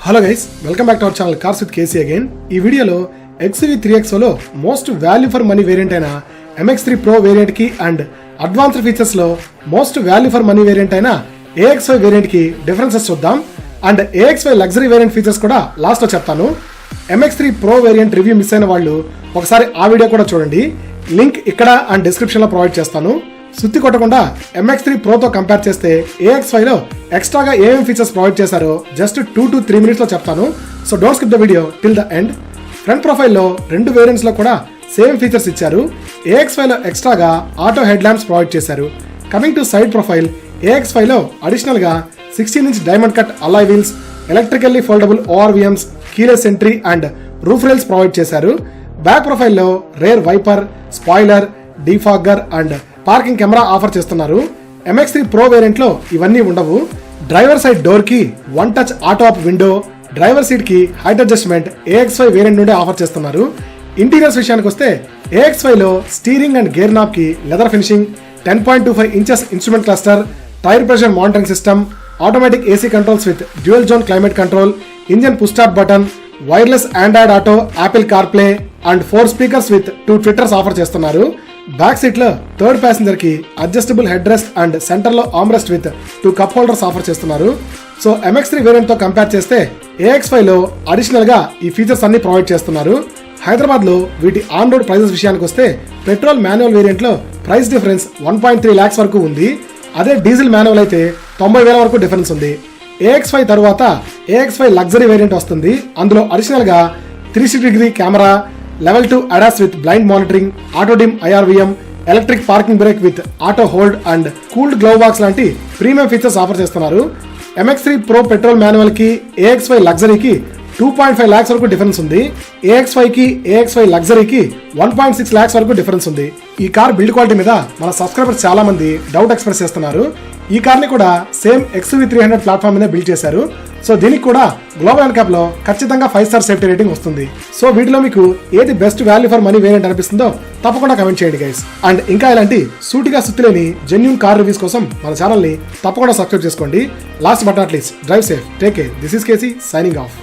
Hello guys, welcome back to our channel cars with KC again. ఈ వీడియోలో XUV3XO most value for money variant అయిన MX3 Pro variant కి and advanced features లో most value for money variant అయిన AXY variant కి differences చూద్దాం. And AXY luxury variant features కూడా last లో చెప్తాను. MX3 Pro variant review miss అయిన వాళ్ళు ఒకసారి ఆ వీడియో కూడా చూడండి. లింక్ ఇక్కడ అండ్ డిస్క్రిప్షన్ లో ప్రొవైడ్ చేస్తాను. సుత్తి కొట్టకుండా MX3 Pro తో కంపేర్ చేస్తే AXY లో ఎక్స్ట్రాగా ఏమేమి ఫీచర్స్ ప్రొవైడ్ చేశారో జస్ట్ 2 to 3 minutes లో చెప్తాను. So don't skip the video till the end. Front ప్రొఫైల్లో రెండు వేరియంట్స్ లో కూడా సేమ్ ఫీచర్స్ ఇచ్చారు. AXY లో ఎక్స్ట్రాగా ఆటో హెడ్ ల్యాంప్స్ ప్రొవైడ్ చేశారు. Coming to side profile, AXY లో అడిషనల్ గా 16-inch diamond cut alloy wheels, electrically foldable ORVMs, keyless entry and roof rails provide చేశారు. బ్యాక్ ప్రొఫైల్లో rear wiper, spoiler, defogger and parking camera offer చేస్తున్నారు. MX3 Pro variant లో ఇవన్నీ ఉండవు. Driver side door కి one touch auto up window, driver seat కి height adjustment AXY variant నుండి offer చేస్తున్నారు. ఇంటీరియర్స్ విషయానికి వస్తే AXY లో స్టీరింగ్ అండ్ గేర్ నాబ్ కి leather finishing, 10.25 inches instrument cluster, tyre pressure monitoring system, automatic AC controls with dual zone climate control, engine push start button, wireless Android Auto, Apple CarPlay and 4 speakers with 2 tweeters offer చేస్తున్నారు. Back seat లో third passenger కి adjustable head rest and centre లో arm rest with 2 cup holders offer చేస్తున్నారు. So MX3 variant తో compare చేస్తే AXY లో additional గా ఈ ఫీచర్స్ అన్ని ప్రొవైడ్ చేస్తున్నారు. హైదరాబాద్ లో వీటి ఆన్ రోడ్ ప్రైజెస్ విషయానికి వస్తే పెట్రోల్ మాన్యువల్ వేరియంట్ లో ప్రైస్ డిఫరెన్స్ 1.3 lakhs వరకు ఉంది. అదే డీజిల్ మాన్యువల్ అయితే 90,000 వరకు డిఫరెన్స్ ఉంది. AXY తర్వాత AXY లగ్జరీ వేరియంట్ వస్తుంది. అందులో అడిషనల్ గా 360-degree camera, level 2 ADAS with blind monitoring, auto dim IRVM, electric parking break with auto hold and cooled glove box లాంటి ప్రీమియం ఫీచర్స్ ఆఫర్ చేస్తున్నారు. MX3 Pro petrol manual కి AXY లగ్జరీకి 2.5 lakhs వరకు difference ఉంది. AXY కి AXY లగ్జరీకి 1.6 lakhs వరకు difference ఉంది. ఈ car build quality మీద మన సబ్స్క్రైబర్స్ చాలా మంది డౌట్ ఎక్స్ప్రెస్ చేస్తున్నారు. ఈ కార్ ని కూడా సేమ్ XUV300 ప్లాట్ఫామ్ మీద బిల్డ్ చేశారు. సో దీనికి కూడా గ్లోబల్ ఎన్క్యాప్ లో ఖచ్చితంగా 5 star సేఫ్టీ రేటింగ్ వస్తుంది. సో వీటిలో మీకు ఏది best value for money variant అనిపిస్తుందో తప్పకుండా కమెంట్ చేయండి గైస్. అండ్ ఇంకా ఇలాంటి సూటిగా సుత్తిలేని జెన్యూన్ కార్ రివ్యూస్ కోసం మన ఛానల్ ని తప్పకుండా సబ్స్క్రైబ్ చేసుకోండి. Last but not least, drive safe, take care. This is KC signing of.